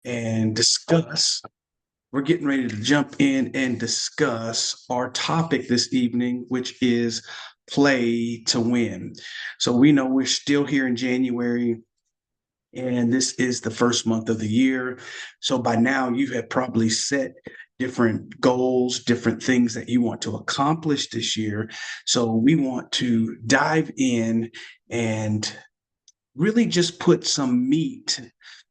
and discuss. We're getting ready to jump in and discuss our topic this evening, which is play to win. So we know we're still here in January, and this is the first month of the year. So by now, you have probably set different goals, different things that you want to accomplish this year. So we want to dive in and really just put some meat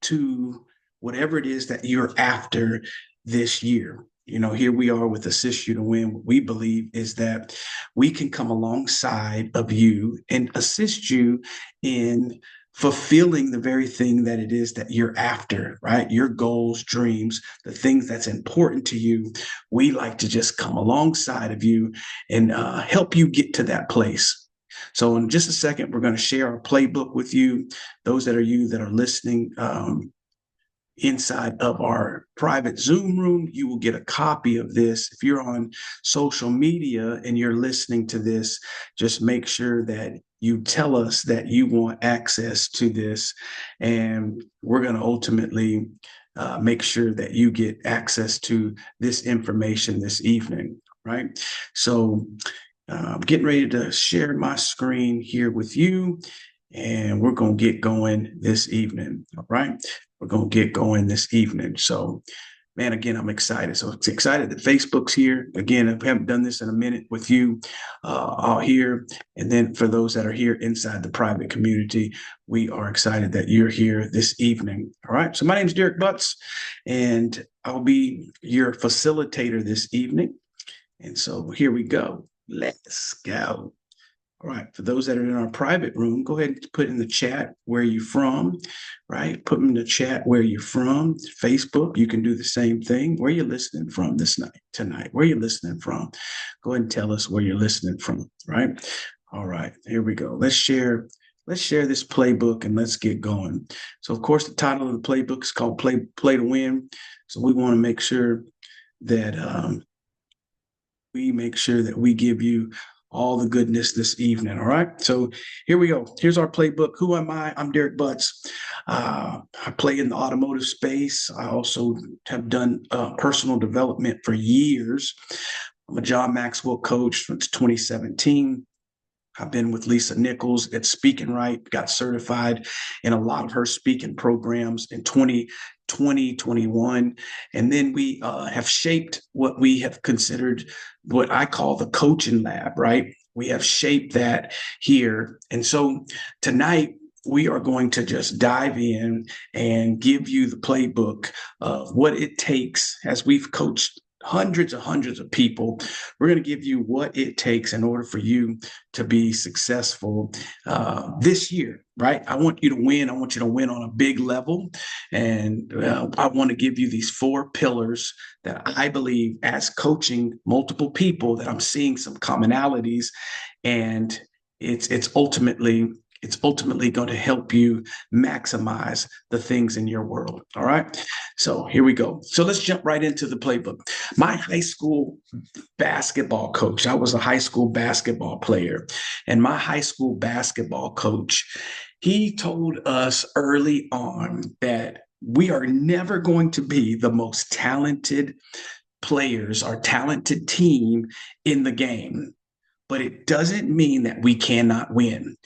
to whatever it is that you're after this year. You know, here we are with Assist You to Win. What we believe is that we can come alongside of you and assist you in fulfilling the very thing that it is that you're after, right? Your goals, dreams, the things that's important to you. We like to just come alongside of you and help you get to that place. So in just a second, we're going to share our playbook with you. Those that are listening inside of our private Zoom room, you will get a copy of this. If you're on social media and you're listening to this, just make sure that you tell us that you want access to this, and we're going to ultimately make sure that you get access to this information this evening, right? So I'm getting ready to share my screen here with you, and we're going to get going this evening. All right. We're going to get going this evening. So, man, again, I'm excited. So it's excited that Facebook's here. Again, I haven't done this in a minute with you all here. And then for those that are here inside the private community, we are excited that you're here this evening. All right. So my name is Derek Butts, and I'll be your facilitator this evening. And so here we go. Let's go. All right. For those that are in our private room, go ahead and put in the chat where you're from, right? Put in the chat where you're from. Facebook, you can do the same thing. Where you're listening from tonight? Where you're listening from? Go ahead and tell us where you're listening from, right? All right. Here we go. Let's share this playbook and let's get going. So, of course, the title of the playbook is called Play to Win. So we want to make sure that we give you all the goodness this evening. All right. So here we go. Here's our playbook. Who am I? I'm Derek Butts. I play in the automotive space. I also have done personal development for years. I'm a John Maxwell coach since 2017. I've been with Lisa Nichols at Speaking Right, got certified in a lot of her speaking programs in 2020, 21. And then we have shaped what we have considered what I call the coaching lab, right? We have shaped that here. And so tonight, we are going to just dive in and give you the playbook of what it takes as we've coached hundreds of people. We're going to give you what it takes in order for you to be successful this year, right? I want you to win. I want you to win on a big level. And I want to give you these 4 pillars that I believe, as coaching multiple people, that I'm seeing some commonalities, and it's ultimately going to help you maximize the things in your world. All right. So here we go. So let's jump right into the playbook. My high school basketball coach, I was a high school basketball player, and my high school basketball coach, he told us early on that we are never going to be the most talented players or talented team in the game, but it doesn't mean that we cannot win.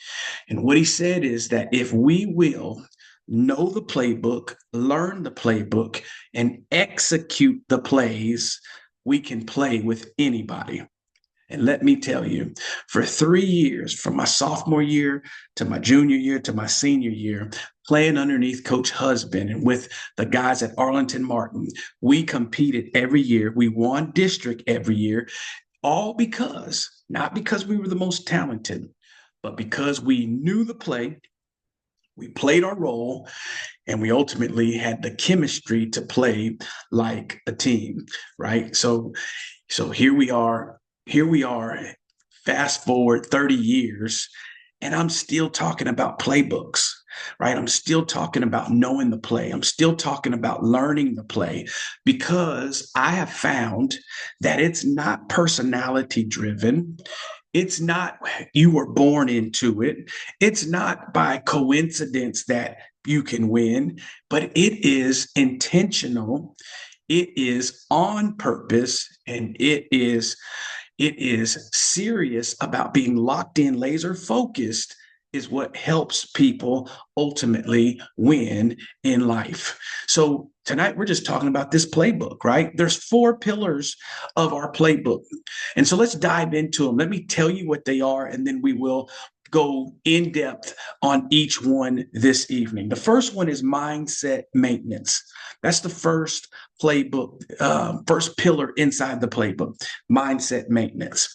And what he said is that if we will know the playbook, learn the playbook, and execute the plays, we can play with anybody. And let me tell you, for 3 years, from my sophomore year to my junior year to my senior year, playing underneath Coach Husband and with the guys at Arlington Martin, we competed every year. We won district every year, all because, not because we were the most talented, but because we knew the play, we played our role, and we ultimately had the chemistry to play like a team, right? So here we are. Fast forward 30 years, and I'm still talking about playbooks, right? I'm still talking about knowing the play. I'm still talking about learning the play, because I have found that it's not personality driven. It's not you were born into it. It's not by coincidence that you can win, but it is intentional. It is on purpose, and it is serious about being locked in, laser focused, is what helps people ultimately win in life. So tonight we're just talking about this playbook, right? There's 4 pillars of our playbook. And so let's dive into them. Let me tell you what they are, and then we will go in depth on each one this evening. The first one is mindset maintenance. That's the first playbook, first pillar inside the playbook, mindset maintenance.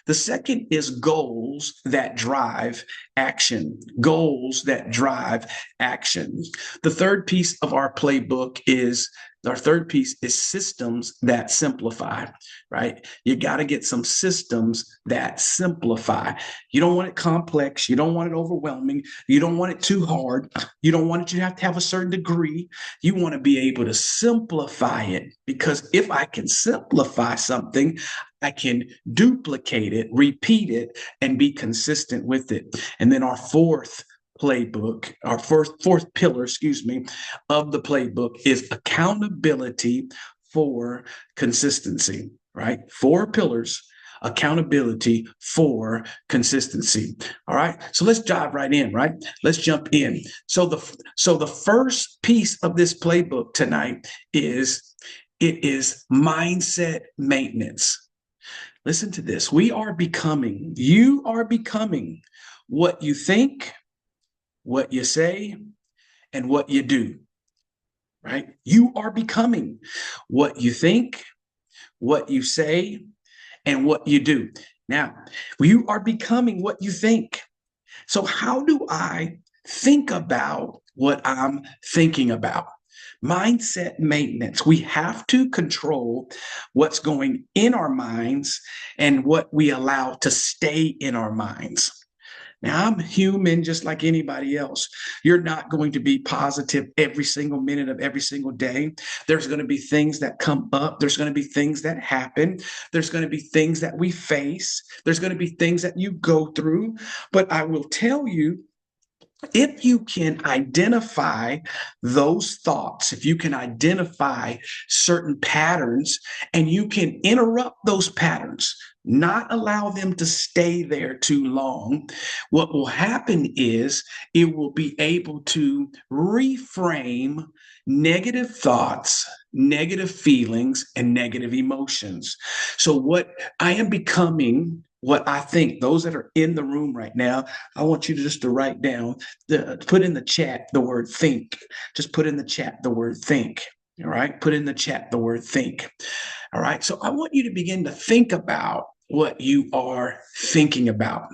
The second is goals that drive action. Goals that drive action. The third piece of our playbook is our third piece is systems that simplify, right? You got to get some systems that simplify. You don't want it complex. You don't want it overwhelming. You don't want it too hard. You don't want it to have a certain degree. You want to be able to simplify it, because if I can simplify something, I can duplicate it, repeat it, and be consistent with it. And then our fourth playbook, our fourth pillar, of the playbook is accountability for consistency, right? 4 pillars: accountability for consistency. All right. So let's dive right in, right? Let's jump in. So the first piece of this playbook tonight is it is mindset maintenance. Listen to this. You are becoming what you think, what you say, and what you do, right? You are becoming what you think, what you say, and what you do. Now, you are becoming what you think. So, how do I think about what I'm thinking about? Mindset maintenance. We have to control what's going in our minds and what we allow to stay in our minds. Now, I'm human just like anybody else. You're not going to be positive every single minute of every single day. There's going to be things that come up. There's going to be things that happen. There's going to be things that we face. There's going to be things that you go through. But I will tell you, if you can identify those thoughts, if you can identify certain patterns, and you can interrupt those patterns, not allow them to stay there too long, what will happen is it will be able to reframe negative thoughts, negative feelings, and negative emotions. So, what I am becoming, what I think, those that are in the room right now, I want you to just to write down, put in the chat the word think. Just put in the chat the word think. All right. Put in the chat the word think. All right. So I want you to begin to think about what you are thinking about.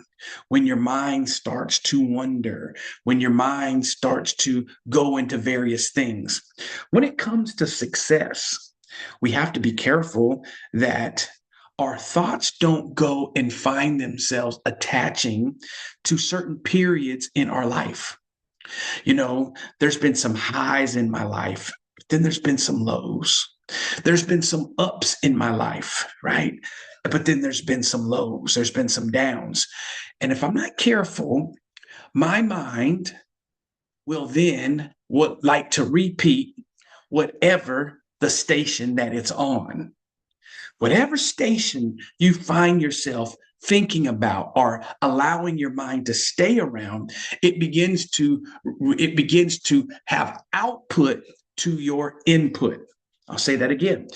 When your mind starts to wonder, when your mind starts to go into various things. When it comes to success, we have to be careful that our thoughts don't go and find themselves attaching to certain periods in our life. There's been some highs in my life, but then there's been some lows. There's been some ups in my life, right? But then there's been some lows, there's been some downs. And if I'm not careful, my mind will then would like to repeat whatever the station that it's on. Whatever station you find yourself thinking about or allowing your mind to stay around, it begins to have output to your input. I'll say that again.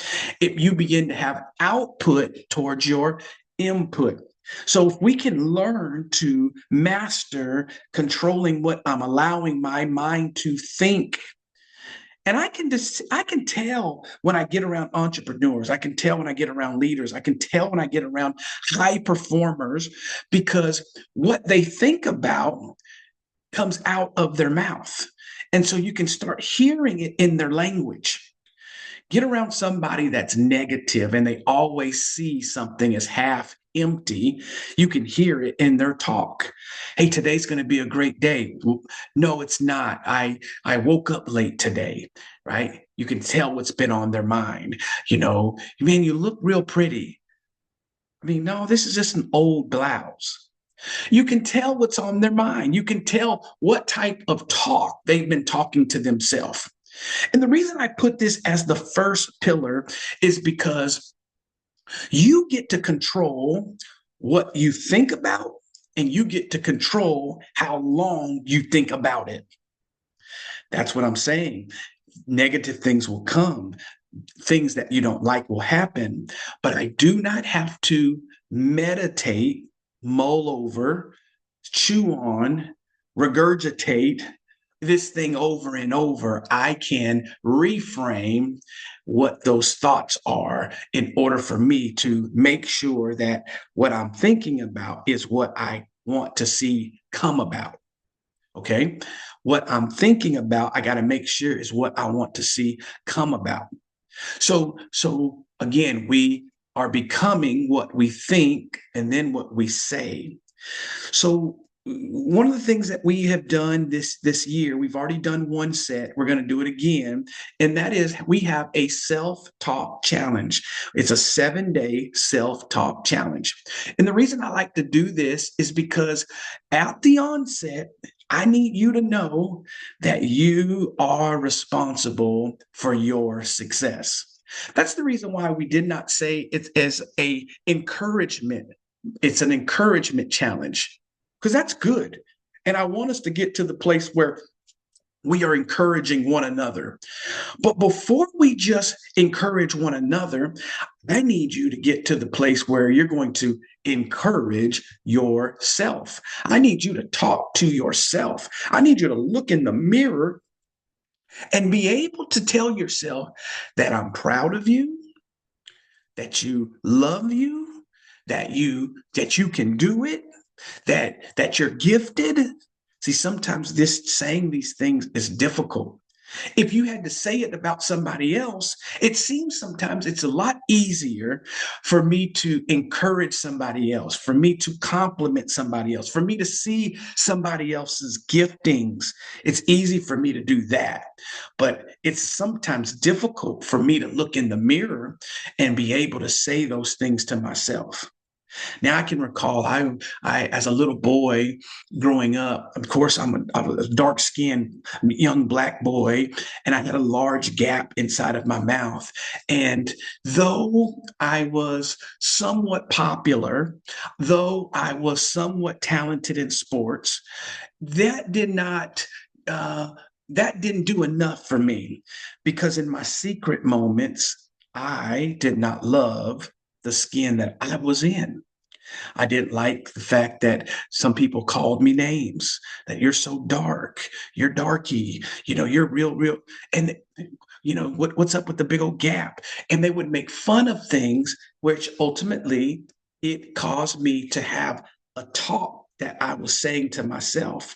You begin to have output towards your input. So if we can learn to master controlling what I'm allowing my mind to think, and I can tell when I get around entrepreneurs, I can tell when I get around leaders, I can tell when I get around high performers, because what they think about comes out of their mouth. And so you can start hearing it in their language. Get around somebody that's negative and they always see something as half empty. You can hear it in their talk. Hey, today's going to be a great day. No, it's not. I woke up late today, right? You can tell what's been on their mind. Man, you look real pretty. I mean, no, this is just an old blouse. You can tell what's on their mind. You can tell what type of talk they've been talking to themselves. And the reason I put this as the first pillar is because you get to control what you think about, and you get to control how long you think about it. That's what I'm saying. Negative things will come, things that you don't like will happen, but I do not have to meditate, mull over, chew on, regurgitate this thing over and over. I can reframe what those thoughts are in order for me to make sure that what I'm thinking about is what I want to see come about. Okay. What I'm thinking about, I got to make sure is what I want to see come about. So again, we are becoming what we think and then what we say. So one of the things that we have done this year, we've already done one set. We're going to do it again, and that is we have a self-talk challenge. It's a 7-day self-talk challenge, and the reason I like to do this is because at the onset, I need you to know that you are responsible for your success. That's the reason why we did not say it as a encouragement. It's an encouragement challenge because that's good. And I want us to get to the place where we are encouraging one another. But before we just encourage one another, I need you to get to the place where you're going to encourage yourself. I need you to talk to yourself. I need you to look in the mirror and be able to tell yourself that I'm proud of you, that you love you, that you can do it, that you're gifted. See, sometimes this saying these things is difficult. If you had to say it about somebody else, it seems sometimes it's a lot easier for me to encourage somebody else, for me to compliment somebody else, for me to see somebody else's giftings. It's easy for me to do that. But it's sometimes difficult for me to look in the mirror and be able to say those things to myself. Now I can recall I as a little boy growing up, of course I was a dark skinned young black boy, and I had a large gap inside of my mouth. And though I was somewhat popular, though I was somewhat talented in sports, that did not that didn't do enough for me, because in my secret moments, I did not love the skin that I was in. I didn't like the fact that some people called me names, that you're so dark, you're darky, you're real. And, what's up with the big old gap? And they would make fun of things, which ultimately it caused me to have a talk that I was saying to myself.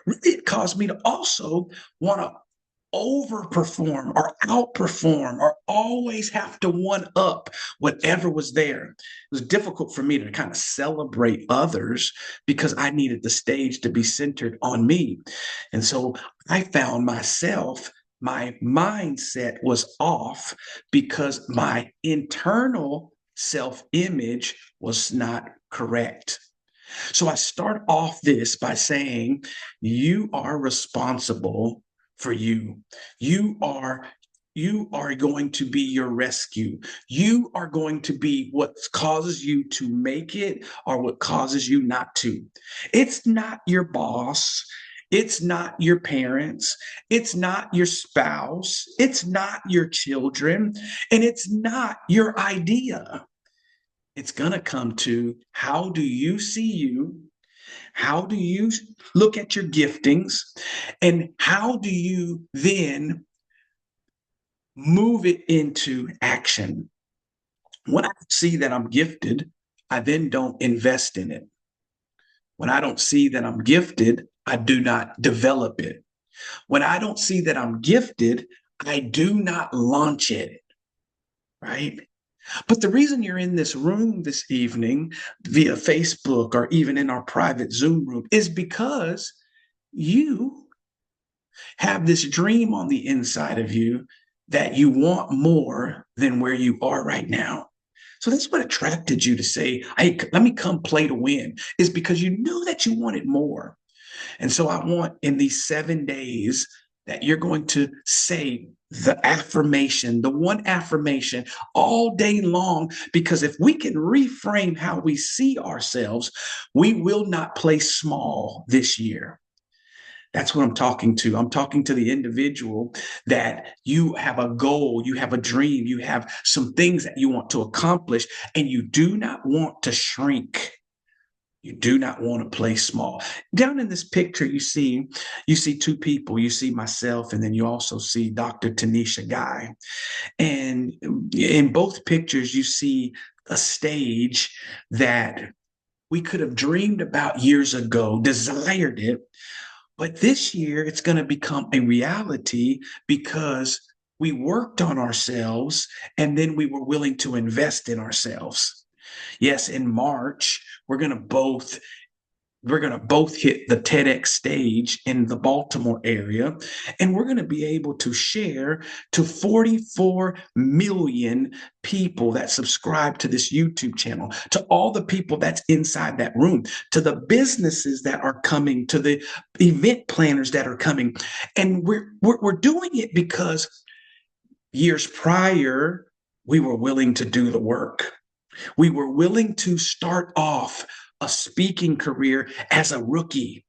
It caused me to also want to overperform or outperform or always have to one up whatever was there. It was difficult for me to kind of celebrate others because I needed the stage to be centered on me. And so I found myself, my mindset was off because my internal self image was not correct. So I start off this by saying, you are responsible for you. You are you are going to be your rescue. You are going to be what causes you to make it or what causes you not to. It's not your boss. It's not your parents. It's not your spouse. It's not your children. And it's not your idea. It's going to come to, how do you see you? How do you look at your giftings? And how do you then move it into action? When I see that I'm gifted, I then don't invest in it. When I don't see that I'm gifted, I do not develop it. When I don't see that I'm gifted, I do not launch it, right? But the reason you're in this room this evening via Facebook or even in our private Zoom room is because you have this dream on the inside of you that you want more than where you are right now. So that's what attracted you to say, hey, let me come play to win, is because you knew that you wanted more. And so I want in these 7 days that you're going to say the affirmation, the one affirmation all day long, because if we can reframe how we see ourselves, we will not play small this year. That's what I'm talking to. I'm talking to the individual that you have a goal, you have a dream, you have some things that you want to accomplish, and you do not want to shrink. You do not want to play small. Down in this picture, you see two people. You see myself, and then you also see Dr. Tanisha Guy. And in both pictures, you see a stage that we could have dreamed about years ago, desired it, but this year it's going to become a reality because we worked on ourselves and then we were willing to invest in ourselves. Yes, in March, we're going to both hit the TEDx stage in the Baltimore area, and we're going to be able to share to 44 million people that subscribe to this YouTube channel, to all the people that's inside that room, to the businesses that are coming, to the event planners that are coming. And we're doing it because years prior, we were willing to do the work. We were willing to start off a speaking career as a rookie.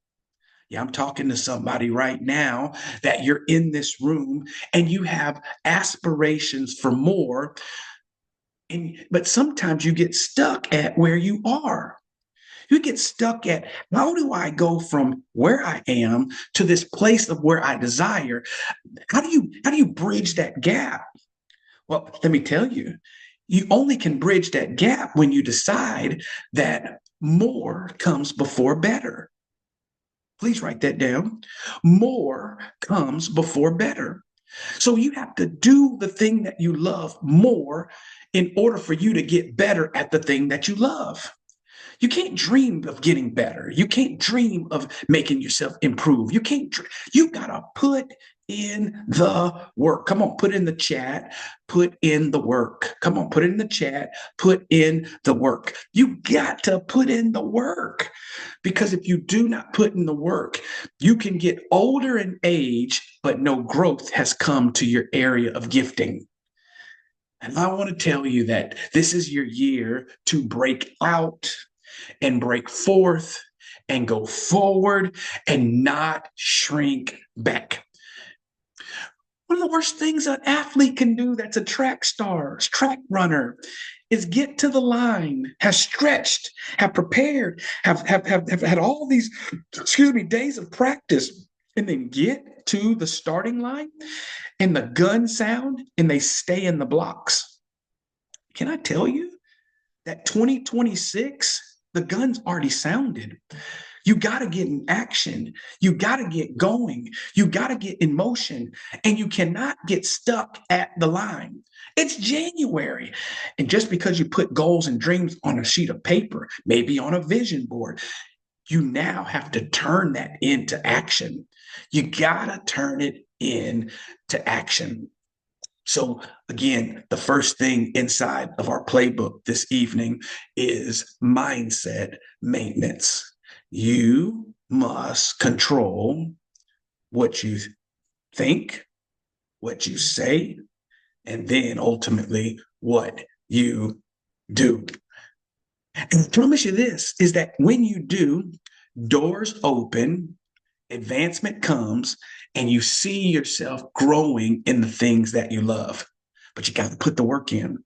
Yeah, I'm talking to somebody right now that you're in this room and you have aspirations for more. But sometimes you get stuck at where you are. You get stuck at, how do I go from where I am to this place of where I desire? How do you bridge that gap? Well, let me tell you, you only can bridge that gap when you decide that more comes before better. Please write that down. More comes before better. So you have to do the thing that you love more in order for you to get better at the thing that you love. You can't dream of getting better. You can't dream of making yourself improve. You gotta put in the work. Come on, put in the chat, put in the work. Come on, put it in the chat, put in the work. You got to put in the work, because if you do not put in the work, you can get older in age, but no growth has come to your area of gifting. And I want to tell you that this is your year to break out and break forth and go forward and not shrink back. One of the worst things an athlete can do that's a track star, track runner, is get to the line, have stretched, have prepared, have had all these, days of practice, and then get to the starting line and the gun sound and they stay in the blocks. Can I tell you that 2026, the gun's already sounded. You got to get in action. You got to get going. You got to get in motion. And you cannot get stuck at the line. It's January. And just because you put goals and dreams on a sheet of paper, maybe on a vision board, you now have to turn that into action. You got to turn it into action. So, again, the first thing inside of our playbook this evening is mindset maintenance. You must control what you think, what you say, and then ultimately what you do. And I promise you this is that when you do, doors open, advancement comes, and you see yourself growing in the things that you love. But you got to put the work in.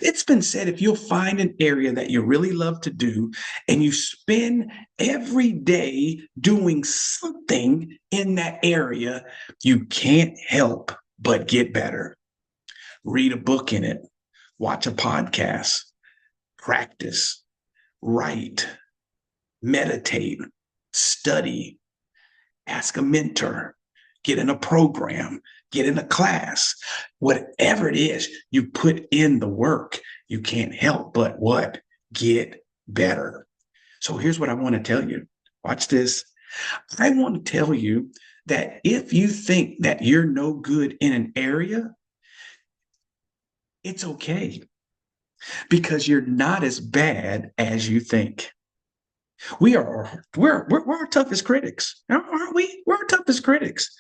It's been said, if you'll find an area that you really love to do and you spend every day doing something in that area, you can't help but get better. Read a book in it, watch a podcast, practice, write, meditate, study, ask a mentor, get in a program, get in a class, whatever it is, you put in the work. You can't help but what? Get better. So here's what I want to tell you. Watch this. I want to tell you that if you think that you're no good in an area, it's okay. because you're not as bad as you think. We're our toughest critics, aren't we? We're our toughest critics.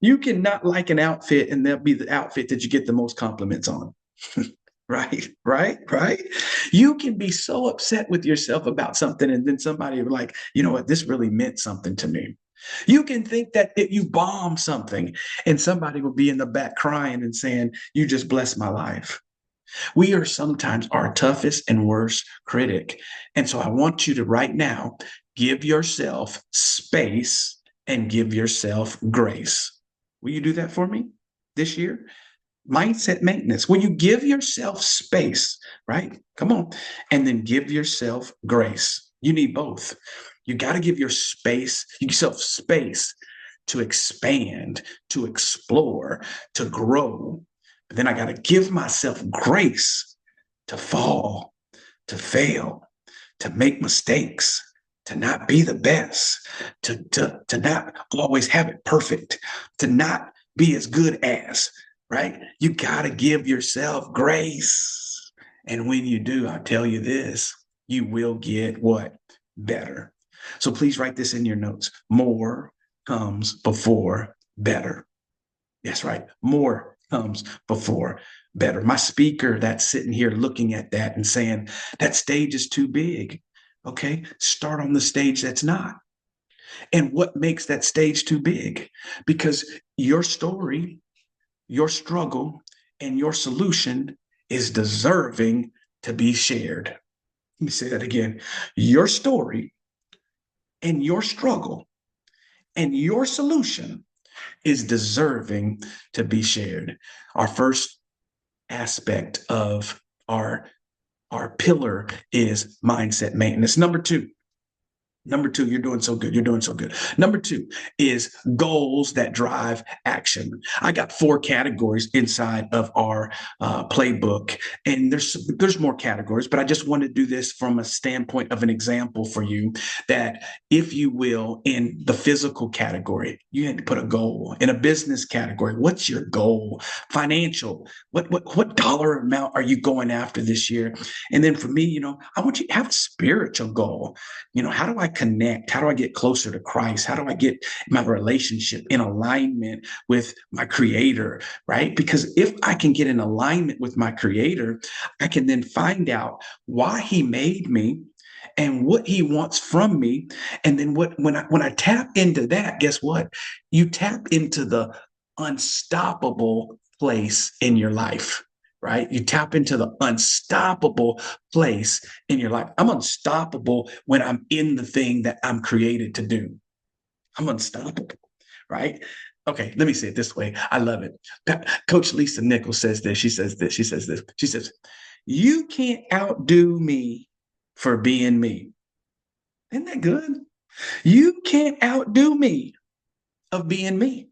You cannot like an outfit and that'll be the outfit that you get the most compliments on. Right. You can be so upset with yourself about something, and then somebody will like, you know what, this really meant something to me. You can think that if you bomb something, and somebody will be in the back crying and saying, you just blessed my life. We are sometimes our toughest and worst critic. And so I want you to right now give yourself space and give yourself grace. Will you do that for me this year? Mindset maintenance. Will you give yourself space, right? Come on. And then give yourself grace. You need both. You got to give yourself space to expand, to explore, to grow. But then I got to give myself grace to fall, to fail, to make mistakes, to not be the best, to not always have it perfect, to not be as good as, right? You got to give yourself grace. And when you do, I'll tell you this, you will get what? Better. So please write this in your notes. More comes before better. That's right. More comes before better. My speaker that's sitting here looking at that and saying, that stage is too big. Okay. Start on the stage that's not. And what makes that stage too big? Because your story, your struggle, and your solution is deserving to be shared. Let me say that again. Your story and your struggle and your solution is deserving to be shared. Our first aspect of our pillar is mindset maintenance. Number two, you're doing so good. You're doing so good. Number two is goals that drive action. I got 4 categories inside of our playbook, and there's more categories, but I just want to do this from a standpoint of an example for you that, if you will, in the physical category, you had to put a goal. In a business category, what's your goal? Financial, what dollar amount are you going after this year? And then for me, I want you to have a spiritual goal. How do I connect? How do I get closer to Christ? How do I get my relationship in alignment with my creator, right? Because if I can get in alignment with my creator, I can then find out why he made me and what he wants from me. And then when I tap into that, guess what? You tap into the unstoppable place in your life, right? You tap into the unstoppable place in your life. I'm unstoppable when I'm in the thing that I'm created to do. I'm unstoppable, right? Okay, let me say it this way. I love it. Coach Lisa Nichols says this. She says this. She says this. She says, you can't outdo me for being me. Isn't that good? You can't outdo me of being me.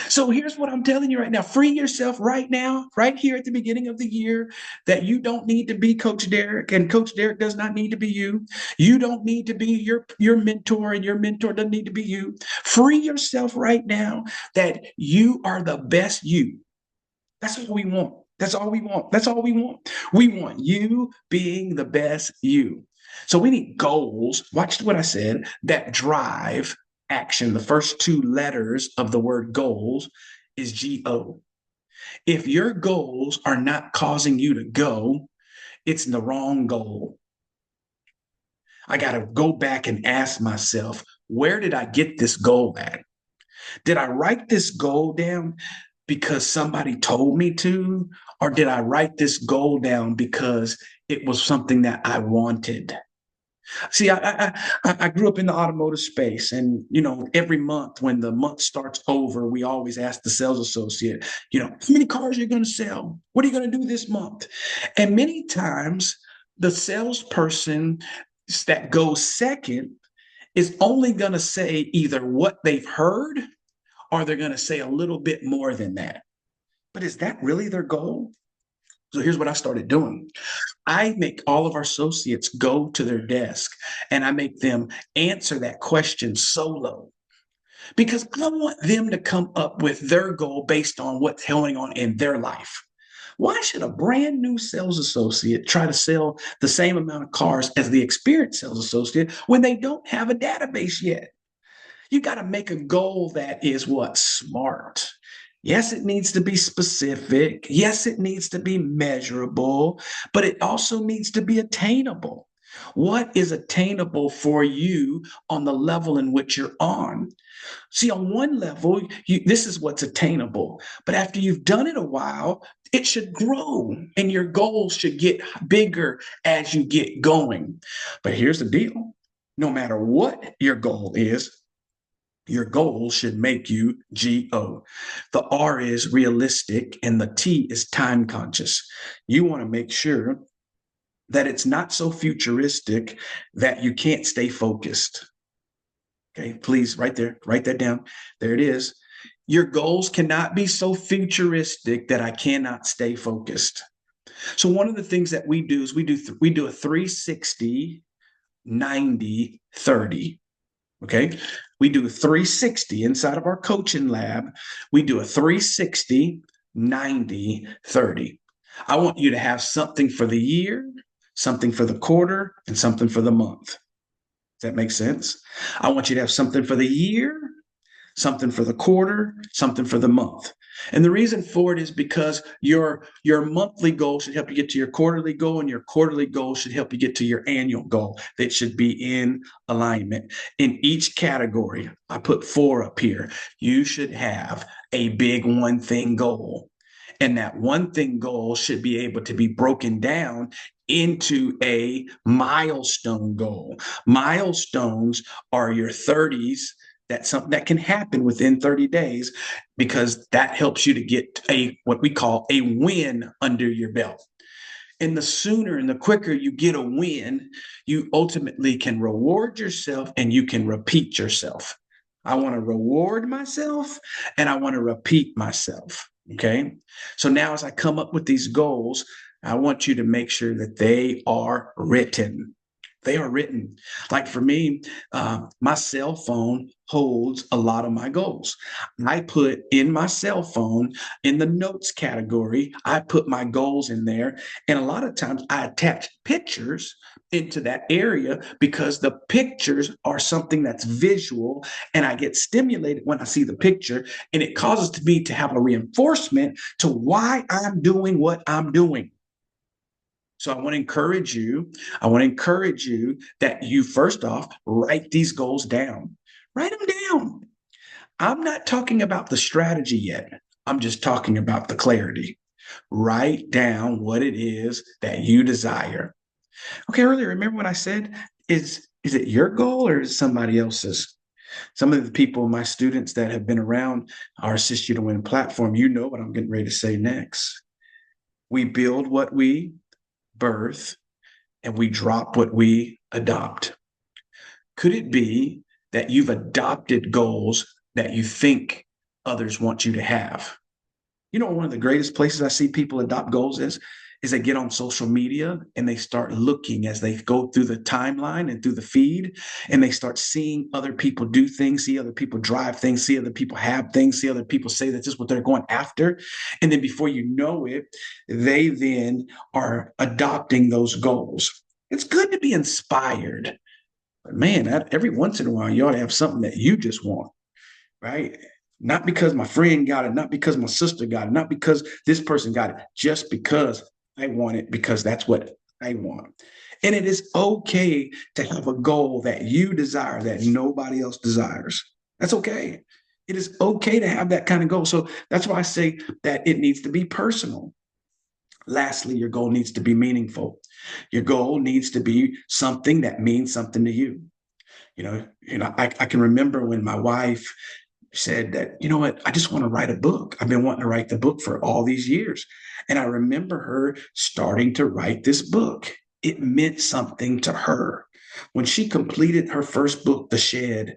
So here's what I'm telling you right now. Free yourself right now, right here at the beginning of the year, that you don't need to be Coach Derek, and Coach Derek does not need to be you. You don't need to be your mentor, and your mentor doesn't need to be you. Free yourself right now that you are the best you. That's what we want. That's all we want. That's all we want. We want you being the best you. So we need goals. Watch what I said, that drive action. The first 2 letters of the word goals is GO. If your goals are not causing you to go, it's the wrong goal. I got to go back and ask myself, where did I get this goal at? Did I write this goal down because somebody told me to? Or did I write this goal down because it was something that I wanted? See, I grew up in the automotive space, and every month when the month starts over, we always ask the sales associate, how many cars are you going to sell? What are you going to do this month? And many times, the salesperson that goes second is only going to say either what they've heard, or they're going to say a little bit more than that. But is that really their goal? So here's what I started doing. I make all of our associates go to their desk, and I make them answer that question solo, because I want them to come up with their goal based on what's going on in their life. Why should a brand new sales associate try to sell the same amount of cars as the experienced sales associate when they don't have a database yet? You got to make a goal that is what? Smart. Yes, it needs to be specific. Yes, it needs to be measurable, but it also needs to be attainable. What is attainable for you on the level in which you're on? See, on one level, this is what's attainable. But after you've done it a while, it should grow and your goals should get bigger as you get going. But here's the deal, no matter what your goal is, your goal should make you GO. The R is realistic and the T is time conscious. You want to make sure that it's not so futuristic that you can't stay focused. Okay, please, right there, write that down. There it is. Your goals cannot be so futuristic that I cannot stay focused. So one of the things that we do is we do a 360, 90, 30. Okay. We do a 360 inside of our coaching lab. We do a 360, 90, 30. I want you to have something for the year, something for the quarter, and something for the month. Does that make sense? I want you to have something for the year, something for the quarter, something for the month. And the reason for it is because your monthly goal should help you get to your quarterly goal, and your quarterly goal should help you get to your annual goal. That should be in alignment. In each category, I put 4 up here. You should have a big one thing goal. And that one thing goal should be able to be broken down into a milestone goal. Milestones are your 30s. That's something that can happen within 30 days because that helps you to get what we call a win under your belt. And the sooner and the quicker you get a win, you ultimately can reward yourself and you can repeat yourself. I want to reward myself and I want to repeat myself. Okay. So now as I come up with these goals, I want you to make sure that they are written. They are written. Like for me, my cell phone holds a lot of my goals. I put in my cell phone in the notes category, I put my goals in there. And a lot of times I attach pictures into that area because the pictures are something that's visual and I get stimulated when I see the picture and it causes me to have a reinforcement to why I'm doing what I'm doing. So I want to encourage you. I want to encourage you that you first off write these goals down. Write them down. I'm not talking about the strategy yet. I'm just talking about the clarity. Write down what it is that you desire. Okay, earlier, remember what I said? Is it your goal or is it somebody else's? Some of the people, my students that have been around our Assist You to Win platform, you know what I'm getting ready to say next. We build what we birth and we drop what we adopt. Could it be that you've adopted goals that you think others want you to have? You know, one of the greatest places I see people adopt goals is they get on social media and they start looking as they go through the timeline and through the feed and they start seeing other people do things, see other people drive things, see other people have things, see other people say that this is what they're going after. And then before you know it, they then are adopting those goals. It's good to be inspired, but man, every once in a while, you ought to have something that you just want, right? Not because my friend got it, not because my sister got it, not because this person got it, just because I want it, because that's what I want. And it is okay to have a goal that you desire that nobody else desires. That's okay. It is okay to have that kind of goal. So that's why I say that it needs to be personal. Lastly, your goal needs to be meaningful. Your goal needs to be something that means something to you. I can remember when my wife said that, you know what, I just want to write a book. I've been wanting to write the book for all these years. And I remember her starting to write this book. It meant something to her. When she completed her first book, The Shed,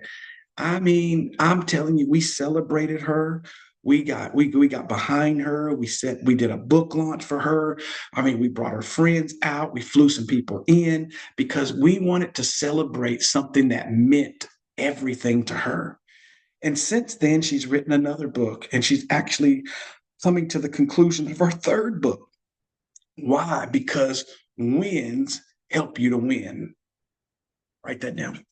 I mean, I'm telling you, we celebrated her. We got behind her. We did a book launch for her. I mean, we brought her friends out. We flew some people in because we wanted to celebrate something that meant everything to her. And since then, she's written another book and she's actually coming to the conclusion of her third book. Why? Because wins help you to win. Write that down.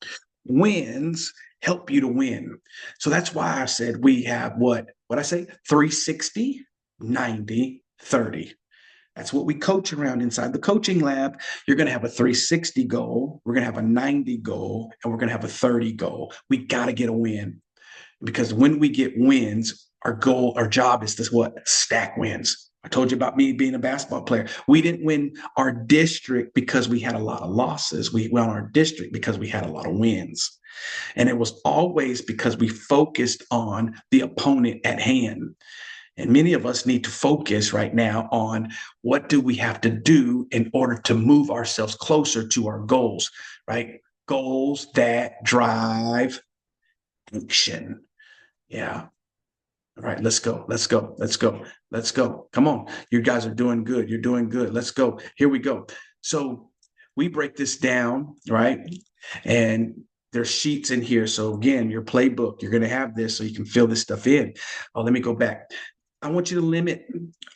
Wins help you to win. So that's why I said we have what I say 360, 90, 30. That's what we coach around inside the coaching lab. You're going to have a 360 goal, we're going to have a 90 goal, and we're going to have a 30 goal. We got to get a win, because when we get wins, our goal, our job is to what? Stack wins. I told you about me being a basketball player. We didn't win our district because we had a lot of losses. We won our district because we had a lot of wins. And it was always because we focused on the opponent at hand. And many of us need to focus right now on what do we have to do in order to move ourselves closer to our goals, right? Goals that drive action. Yeah. All right, let's go. Let's go. Let's go. Let's go. Come on. You guys are doing good. You're doing good. Let's go. Here we go. So we break this down, right? And there's sheets in here. So again, your playbook, you're going to have this so you can fill this stuff in. Oh, let me go back. I want you to limit.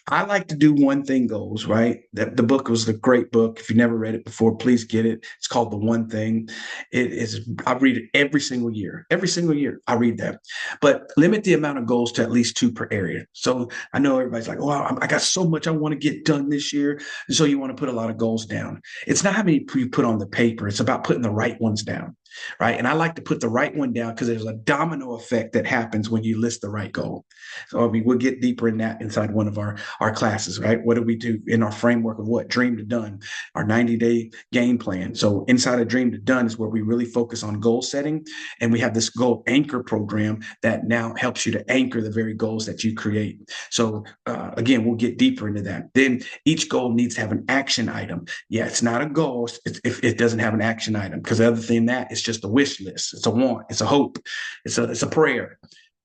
I like to do one thing goals, right? That the book was a great book. If you never read it before, please get it. It's called The One Thing. It is, I read it every single year. Every single year I read that. But limit the amount of goals to at least 2 per area. So I know everybody's like, oh, I got so much I want to get done this year. And so you want to put a lot of goals down. It's not how many you put on the paper. It's about putting the right ones down. Right. And I like to put the right one down because there's a domino effect that happens when you list the right goal. So I mean, we'll get deeper in that inside one of our classes, right? What do we do in our framework of what? Dream to done, our 90-day game plan. So inside of Dream to Done is where we really focus on goal setting. And we have this goal anchor program that now helps you to anchor the very goals that you create. So again, we'll get deeper into that. Then each goal needs to have an action item. Yeah, it's not a goal if it doesn't have an action item, because the other thing that is just a wish list. It's a want. It's a hope. It's a prayer.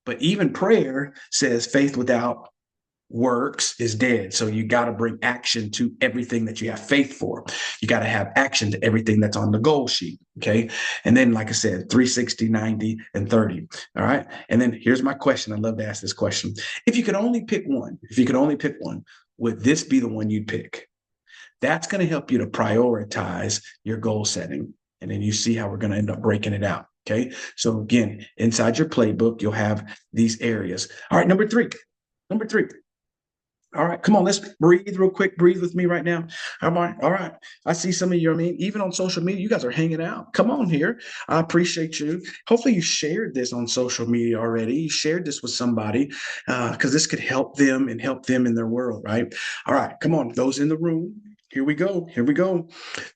But even prayer says faith without works is dead. So you got to bring action to everything that you have faith for. You got to have action to everything that's on the goal sheet. Okay. And then, like I said, 360, 90, and 30. All right. And then here's my question. I love to ask this question. If you could only pick one, would this be the one you'd pick? That's going to help you to prioritize your goal setting. And then you see how we're going to end up breaking it out. Okay. So again, inside your playbook, you'll have these areas. All right. Number three. All right, come on, let's breathe real quick. Breathe with me right now. All right, all right. I see some of you, I mean, even on social media, you guys are hanging out. Come on here. I appreciate you. Hopefully you shared this on social media already. You shared this with somebody because this could help them and help them in their world, right? All right, come on, those in the room. Here we go. Here we go.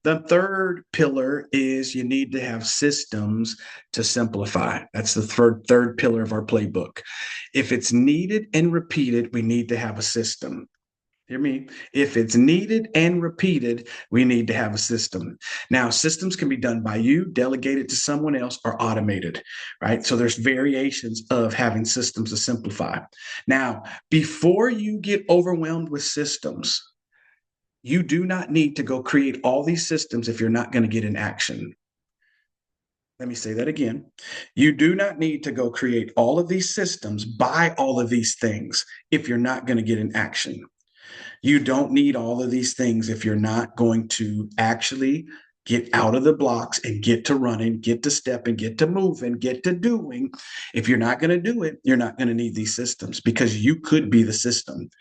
The third pillar is you need to have systems to simplify. That's the third pillar of our playbook. If it's needed and repeated, we need to have a system. Hear me? If it's needed and repeated, we need to have a system. Now, systems can be done by you, delegated to someone else, or automated, right? So there's variations of having systems to simplify. Now, before you get overwhelmed with systems, you do not need to go create all these systems if you're not going to get in action. Let me say that again. You do not need to go create all of these systems, buy all of these things if you're not going to get in action. You don't need all of these things if you're not going to actually get out of the blocks and get to running, get to stepping, get to moving, get to doing. If you're not going to do it, you're not going to need these systems because you could be the system,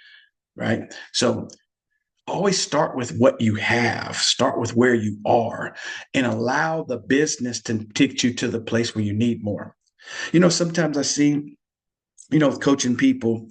right? So always start with what you have, start with where you are, and allow the business to take you to the place where you need more. Sometimes I see, with coaching people,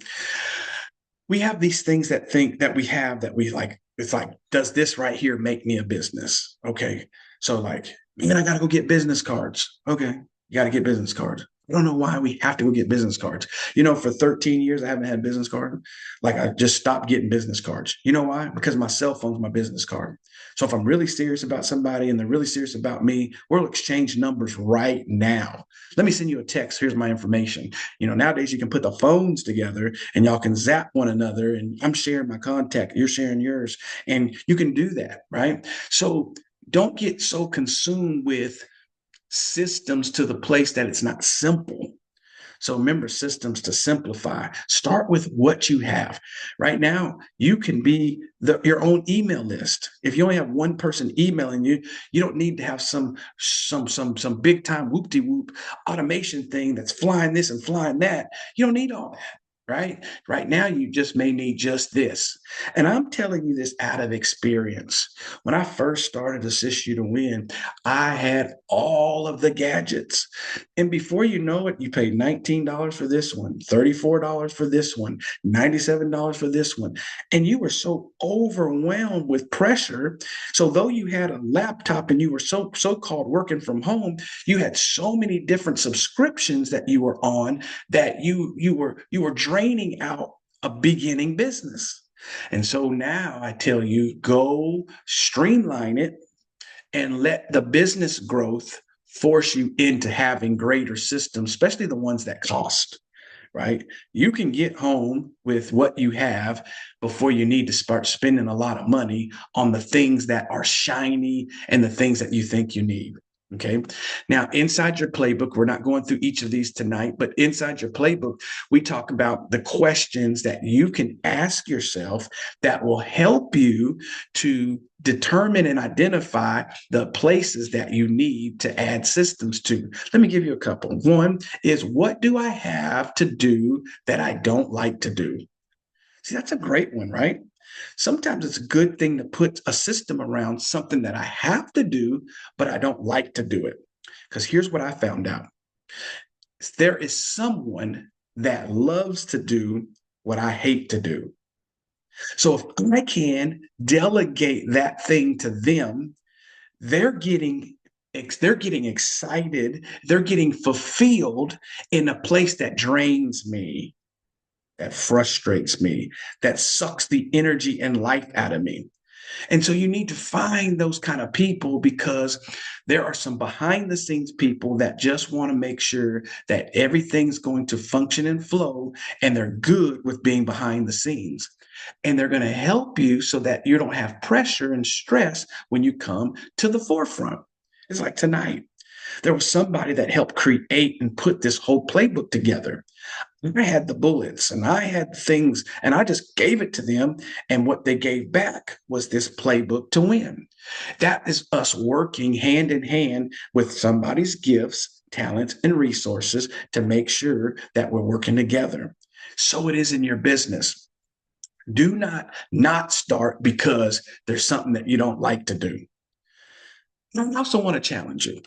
we have these things that think that we have that we like. It's like, does this right here make me a business? Okay. So like, man, I got to go get business cards. Okay. You got to get business cards. I don't know why we have to go get business cards. For 13 years, I haven't had a business card. Like I just stopped getting business cards. You know why? Because my cell phone's my business card. So if I'm really serious about somebody and they're really serious about me, we'll exchange numbers right now. Let me send you a text. Here's my information. Nowadays you can put the phones together and y'all can zap one another. And I'm sharing my contact. You're sharing yours. And you can do that, right? So don't get so consumed with systems to the place that it's not simple. So remember, systems to simplify. Start with what you have. Right now, you can be your own email list. If you only have one person emailing you, you don't need to have some big time whoop de whoop automation thing that's flying this and flying that. You don't need all that. Right now, you just may need just this. And I'm telling you this out of experience. When I first started Assist You to Win, I had all of the gadgets. And before you know it, you paid $19 for this one, $34 for this one, $97 for this one. And you were so overwhelmed with pressure. So though you had a laptop and you were so-called working from home, you had so many different subscriptions that you were on that you were draining out a beginning business. And so now I tell you, go streamline it and let the business growth force you into having greater systems, especially the ones that cost, right? You can get home with what you have before you need to start spending a lot of money on the things that are shiny and the things that you think you need. Okay. Now, inside your playbook, we're not going through each of these tonight, but inside your playbook, we talk about the questions that you can ask yourself that will help you to determine and identify the places that you need to add systems to. Let me give you a couple. One is, what do I have to do that I don't like to do? See, that's a great one, right? Sometimes it's a good thing to put a system around something that I have to do, but I don't like to do it. Because here's what I found out: there is someone that loves to do what I hate to do. So if I can delegate that thing to them, they're getting they're getting excited, they're getting fulfilled in a place that drains me, that frustrates me, that sucks the energy and life out of me. And so you need to find those kind of people, because there are some behind the scenes people that just want to make sure that everything's going to function and flow, and they're good with being behind the scenes. And they're going to help you so that you don't have pressure and stress when you come to the forefront. It's like tonight, there was somebody that helped create and put this whole playbook together. I had the bullets and I had things, and I just gave it to them. And what they gave back was this playbook to win. That is us working hand in hand with somebody's gifts, talents, and resources to make sure that we're working together. So it is in your business. Do not start because there's something that you don't like to do. I also want to challenge you.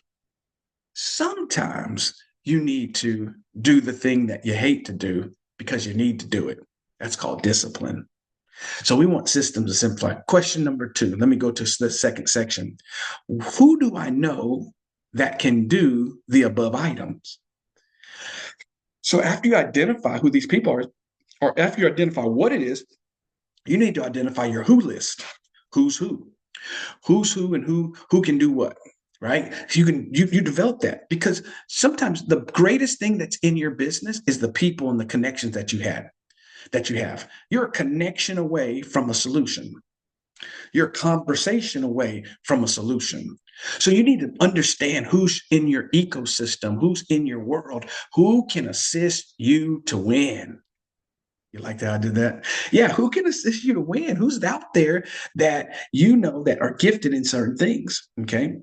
Sometimes you need to do the thing that you hate to do because you need to do it. That's called discipline. So we want systems to simplify. Question number 2. Let me go to the second section. Who do I know that can do the above items? So after you identify who these people are, or after you identify what it is, you need to identify your who list. Who's who and who can do what, right? So you develop that, because sometimes the greatest thing that's in your business is the people and the connections that you have. You're a connection away from a solution. You're a conversation away from a solution. So you need to understand who's in your ecosystem, who's in your world, who can assist you to win. You like that I did that? Yeah, who can assist you to win? Who's out there that you know that are gifted in certain things? Okay.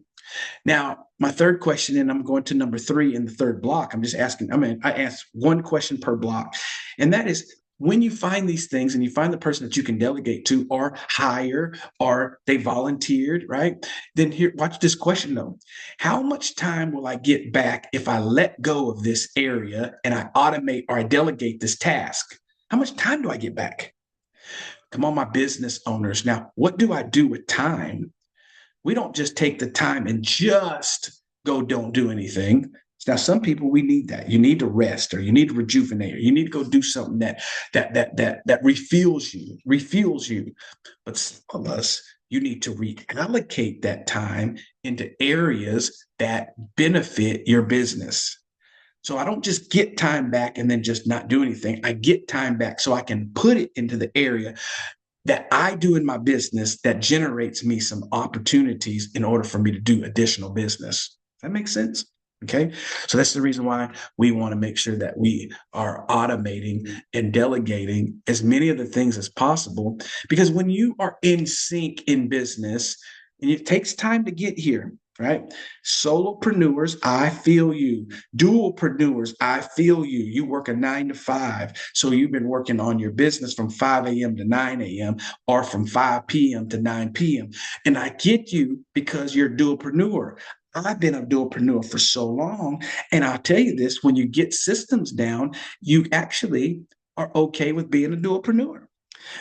Now, my third question, and I'm going to number 3 in the third block. I'm just asking, I ask one question per block. And that is, when you find these things and you find the person that you can delegate to or hire, or they volunteered, right? Then here, watch this question though. How much time will I get back if I let go of this area and I automate or I delegate this task? How much time do I get back? Come on, my business owners. Now, what do I do with time? We don't just take the time and just don't do anything. Now, some people, we need that. You need to rest, or you need to rejuvenate, or you need to go do something that refuels you. But some of us, you need to reallocate that time into areas that benefit your business. So I don't just get time back and then just not do anything. I get time back so I can put it into the area that I do in my business that generates me some opportunities in order for me to do additional business. Does that make sense? Okay. So that's the reason why we want to make sure that we are automating and delegating as many of the things as possible. Because when you are in sync in business, and it takes time to get here, right? Solopreneurs, I feel you. Dualpreneurs, I feel you. You work a 9 to 5. So you've been working on your business from 5 a.m. to 9 a.m. or from 5 p.m. to 9 p.m. And I get you because you're a dualpreneur. I've been a dualpreneur for so long. And I'll tell you this, when you get systems down, you actually are okay with being a dualpreneur.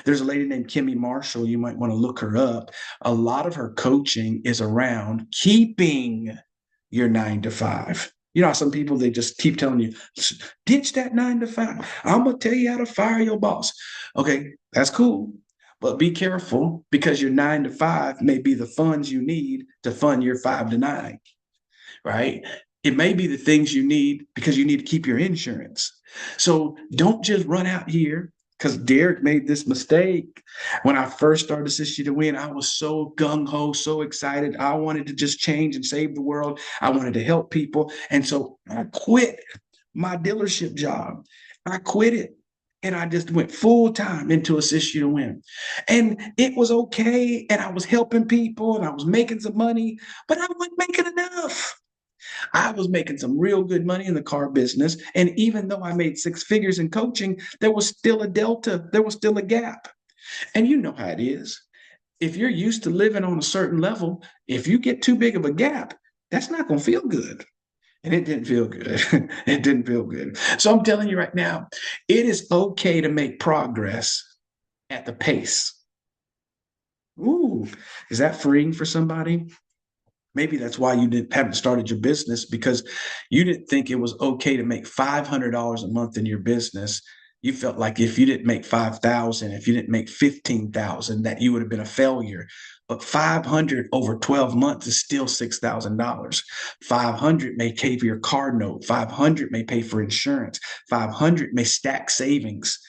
There's a lady named Kimmy Marshall. You might want to look her up. A lot of her coaching is around keeping your 9 to 5. You know how some people, they just keep telling you, ditch that 9 to 5. I'm going to tell you how to fire your boss. Okay, that's cool. But be careful because your 9 to 5 may be the funds you need to fund your 5 to 9, right? It may be the things you need because you need to keep your insurance. So don't just run out here because Derek made this mistake. When I first started Assist You to Win, I was so gung ho, so excited. I wanted to just change and save the world. I wanted to help people. And so I quit my dealership job. I quit it. And I just went full time into Assist You to Win. And it was okay. And I was helping people and I was making some money, but I wasn't making enough. I was making some real good money in the car business. And even though I made 6 figures in coaching, there was still a delta, there was still a gap. And you know how it is. If you're used to living on a certain level, if you get too big of a gap, that's not going to feel good. And it didn't feel good. It didn't feel good. So I'm telling you right now, it is okay to make progress at the pace. Ooh, is that freeing for somebody? Maybe that's why you haven't started your business because you didn't think it was okay to make $500 a month in your business. You felt like if you didn't make 5,000, if you didn't make 15,000, that you would have been a failure. But 500 over 12 months is still $6,000. 500 may pay for your car note. 500 may pay for insurance. 500 may stack savings.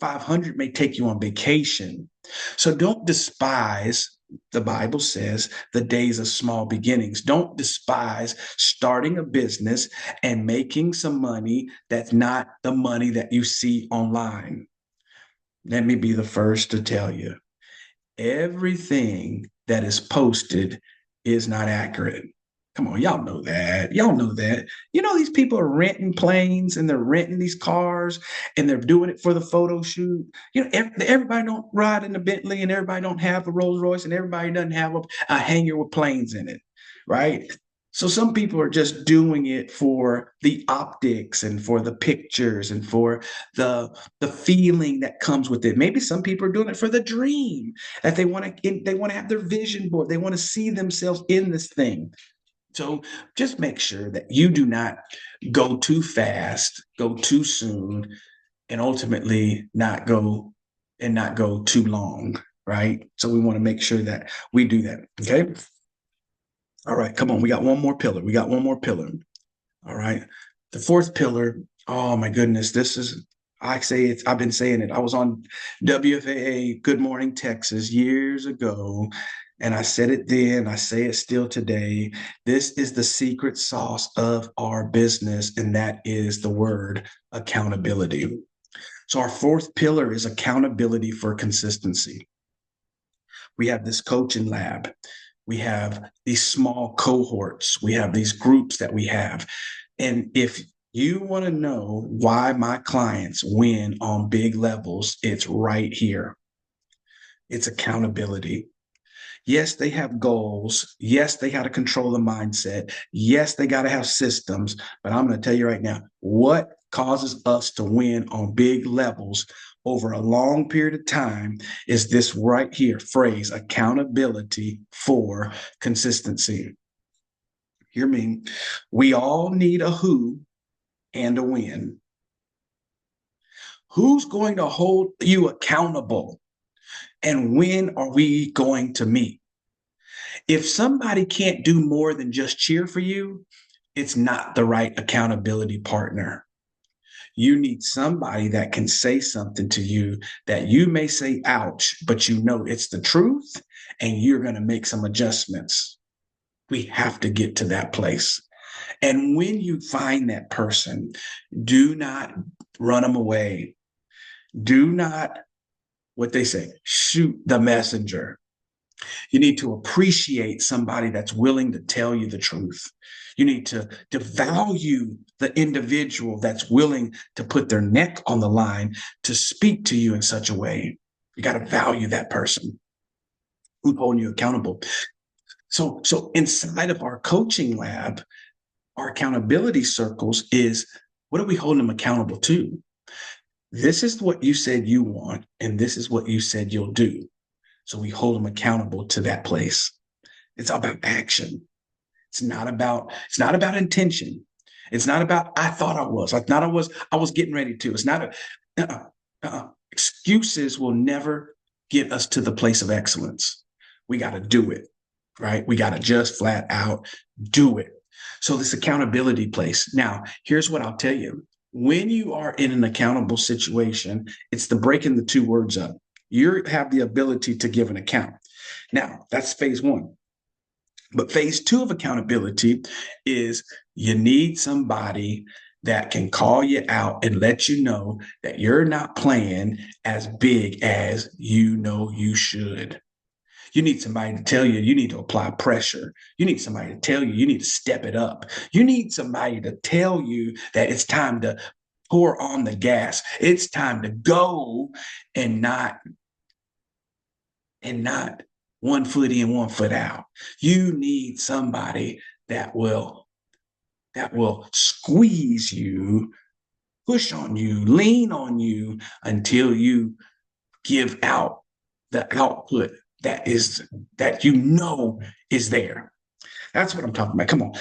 500 may take you on vacation. So don't despise, the Bible says, the days of small beginnings. Don't despise starting a business and making some money that's not the money that you see online. Let me be the first to tell you, everything that is posted is not accurate. Come on, y'all know that. Y'all know that. You know, these people are renting planes and they're renting these cars and they're doing it for the photo shoot. You know, everybody don't ride in a Bentley and everybody don't have a Rolls Royce and everybody doesn't have a hangar with planes in it, right? So some people are just doing it for the optics and for the pictures and for the feeling that comes with it. Maybe some people are doing it for the dream that they want to have their vision board. They want to see themselves in this thing. So just make sure that you do not go too fast, go too soon, and ultimately not go too long, right? So we want to make sure that we do that. Okay. All right, come on. We got one more pillar. We got one more pillar. All right. The fourth pillar. Oh my goodness. I've been saying it. I was on WFAA Good Morning Texas years ago, and I said it then. I say it still today. This is the secret sauce of our business, and that is the word accountability. So our fourth pillar is accountability for consistency. We have this coaching lab. We have these small cohorts. We have these groups that we have. And if you want to know why my clients win on big levels, it's right here. It's accountability. Yes, they have goals. Yes, they got to control the mindset. Yes, they got to have systems. But I'm going to tell you right now, what causes us to win on big levels over a long period of time is this right here phrase, accountability for consistency. Hear me. We all need a who and a when. Who's going to hold you accountable? And when are we going to meet? If somebody can't do more than just cheer for you, it's not the right accountability partner. You need somebody that can say something to you that you may say, ouch, but you know it's the truth and you're going to make some adjustments. We have to get to that place. And when you find that person, do not run them away. Do not, what they say, shoot the messenger. You need to appreciate somebody that's willing to tell you the truth. You need to value the individual that's willing to put their neck on the line to speak to you in such a way. You got to value that person who's holding you accountable. So inside of our coaching lab, our accountability circles is, what are we holding them accountable to? This is what you said you want, and this is what you said you'll do. So we hold them accountable to that place. It's about action. It's not about intention. It's not about I thought I was. Like not I was getting ready to. It's not excuses will never get us to the place of excellence. We got to do it, right? We got to just flat out do it. So this accountability place. Now, here's what I'll tell you. When you are in an accountable situation, it's the breaking the two words up. You have the ability to give an account. Now, that's phase one. But phase two of accountability is you need somebody that can call you out and let you know that you're not playing as big as you know you should. You need somebody to tell you need to apply pressure. You need somebody to tell you need to step it up. You need somebody to tell you that it's time to pour on the gas. It's time to go and not one foot in, one foot out. You need somebody that will squeeze you, push on you, lean on you until you give out the output that is there. That's what I'm talking about. Come on.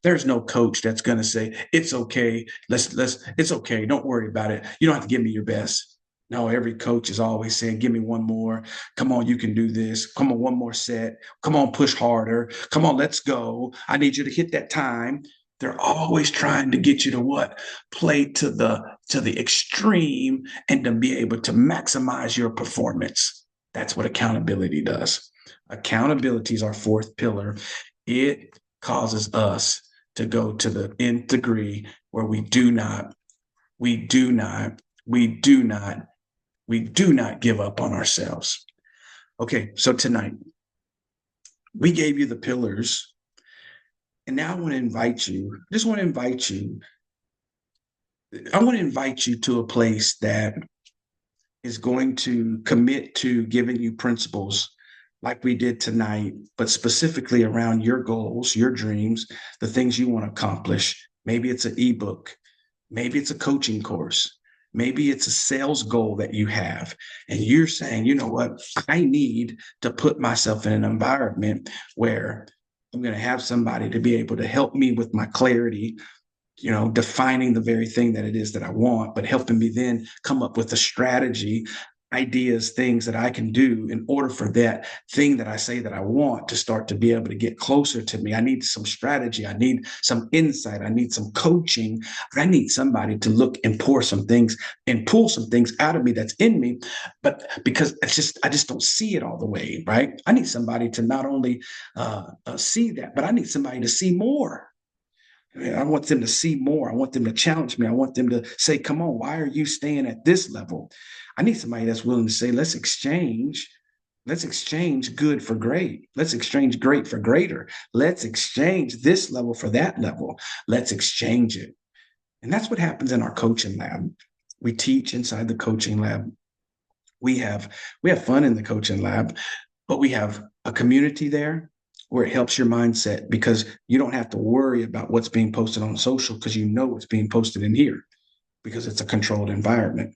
There's no coach that's going to say, it's okay. It's okay. Don't worry about it. You don't have to give me your best. No, every coach is always saying, give me one more. Come on, you can do this. Come on, one more set. Come on, push harder. Come on, let's go. I need you to hit that time. They're always trying to get you to what? Play to the extreme and to be able to maximize your performance. That's what accountability does. Accountability is our fourth pillar. It causes us to go to the nth degree where we do not give up on ourselves. Okay, so tonight we gave you the pillars, and now I want to invite you. I want to invite you to a place that is going to commit to giving you principles like we did tonight, but specifically around your goals, your dreams, the things you want to accomplish. Maybe it's an ebook. Maybe it's a coaching course. Maybe it's a sales goal that you have. And you're saying, you know what? I need to put myself in an environment where I'm going to have somebody to be able to help me with my clarity, defining the very thing that it is that I want, but helping me then come up with a strategy, ideas, things that I can do in order for that thing that I say that I want to start to be able to get closer to me. I need some strategy. I need some insight. I need some coaching. I need somebody to look and pour some things and pull some things out of me that's in me. But because I just don't see it all the way, right? I need somebody to not only see that, but I need somebody to see more. I want them to see more. I want them to challenge me. I want them to say, come on, why are you staying at this level? I need somebody that's willing to say, let's exchange good for great. Let's exchange great for greater. Let's exchange this level for that level. Let's exchange it. And that's what happens in our coaching lab. We teach inside the coaching lab. We have fun in the coaching lab, but we have a community there where it helps your mindset because you don't have to worry about what's being posted on social because you know what's being posted in here because it's a controlled environment.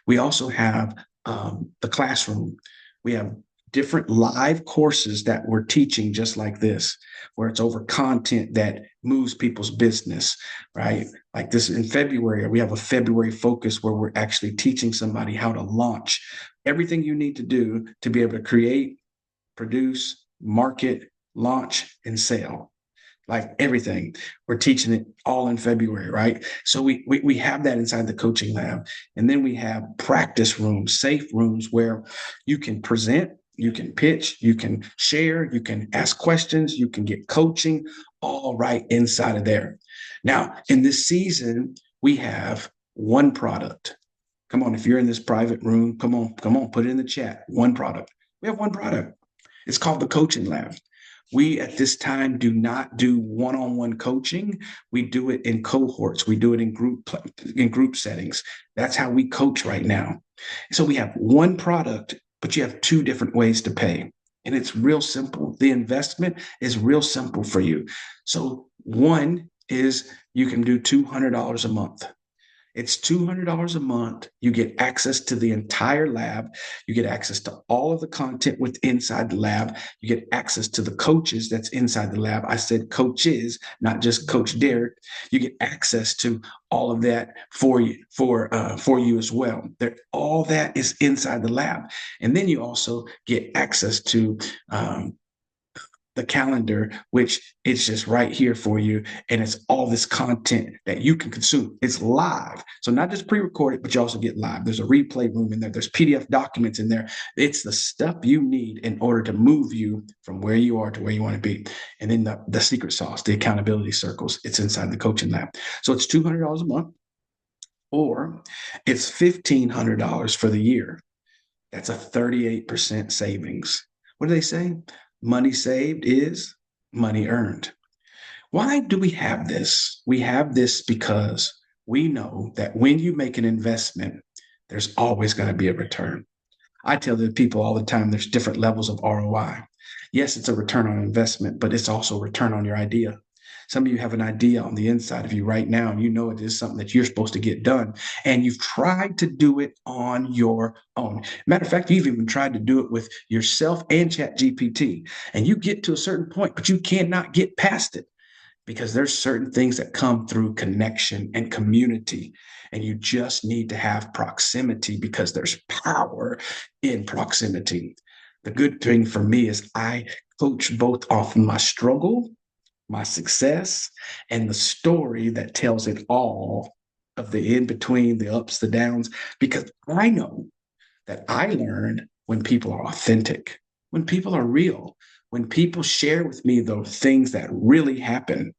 We also have the classroom. We have different live courses that we're teaching just like this, where it's over content that moves people's business, right? Like this in February, we have a February focus where we're actually teaching somebody how to launch everything you need to do to be able to create, produce, market, launch, and sell. Like everything, we're teaching it all in February, right? So we have that inside the coaching lab. And then we have practice rooms, safe rooms where you can present, you can pitch, you can share, you can ask questions, you can get coaching, all right inside of there. Now, in this season, we have one product. Come on, if you're in this private room, come on, put it in the chat. One product. We have one product. It's called the Coaching Lab. We at this time do not do one-on-one coaching. We do it in cohorts. We do it in group settings. That's how we coach right now. So we have one product, but you have two different ways to pay. And it's real simple. The investment is real simple for you. So one is you can do $200 a month. It's $200 a month. You get access to the entire lab. You get access to all of the content with inside the lab. You get access to the coaches that's inside the lab. I said coaches, not just Coach Derek. You get access to all of that for you as well. All that is inside the lab, and then you also get access to the calendar, which is just right here for you. And it's all this content that you can consume. It's live. So not just pre-recorded, but you also get live. There's a replay room in there. There's PDF documents in there. It's the stuff you need in order to move you from where you are to where you want to be. And then the secret sauce, the accountability circles, it's inside the coaching lab. So it's $200 a month, or it's $1,500 for the year. That's a 38% savings. What do they say? Money saved is money earned. Why do we have this? We have this because we know that when you make an investment, there's always going to be a return. I tell the people all the time there's different levels of ROI. Yes, it's a return on investment, but it's also a return on your idea. Some of you have an idea on the inside of you right now, and you know it is something that you're supposed to get done, and you've tried to do it on your own. Matter of fact, you've even tried to do it with yourself and ChatGPT, and you get to a certain point, but you cannot get past it because there's certain things that come through connection and community, and you just need to have proximity because there's power in proximity. The good thing for me is I coach both off my struggle, my success, and the story that tells it all of the in between, the ups, the downs, because I know that I learn when people are authentic, when people are real, when people share with me those things that really happen,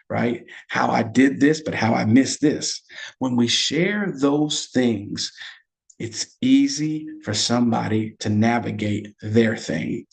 right? How I did this, but how I missed this. When we share those things, it's easy for somebody to navigate their thing.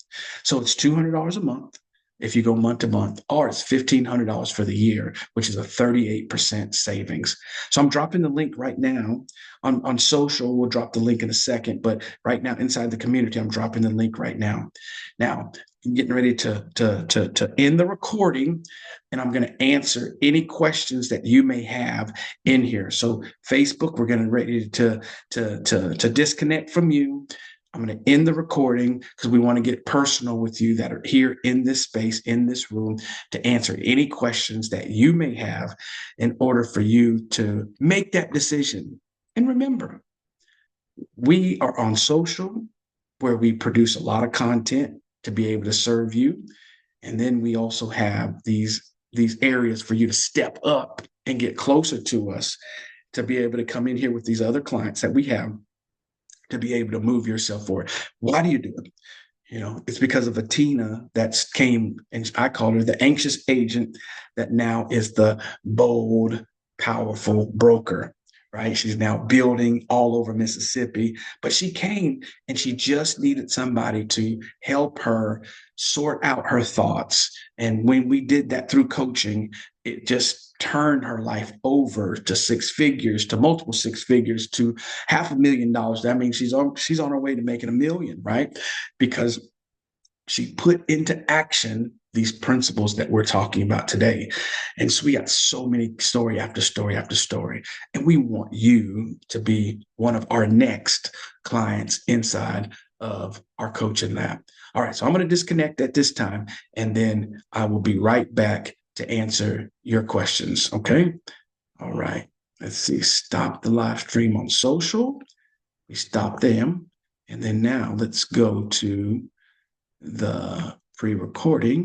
So it's $200 a month if you go month to month, or it's $1,500 for the year, which is a 38% savings. So I'm dropping the link right now on social. We'll drop the link in a second, but right now inside the community, I'm dropping the link right now. Now, I'm getting ready to end the recording, and I'm going to answer any questions that you may have in here. So Facebook, we're getting ready to disconnect from you. I'm going to end the recording because we want to get personal with you that are here in this space, in this room, to answer any questions that you may have in order for you to make that decision. And remember, we are on social where we produce a lot of content to be able to serve you. And then we also have these areas for you to step up and get closer to us, to be able to come in here with these other clients that we have, to be able to move yourself forward. Why do you do it? It's because of a Tina that came, and I call her the anxious agent that now is the bold, powerful broker, right? She's now building all over Mississippi, but she came and she just needed somebody to help her sort out her thoughts. And when we did that through coaching, it just turned her life over to six figures, to multiple six figures, to $500,000. That means she's on her way to making $1 million, right? Because she put into action these principles that we're talking about today. And so we got so many story after story after story. And we want you to be one of our next clients inside of our coaching lab. All right, so I'm going to disconnect at this time, and then I will be right back to answer your questions. Okay. All right. Let's see. Stop the live stream on social. We stop them. And then now let's go to the pre-recording.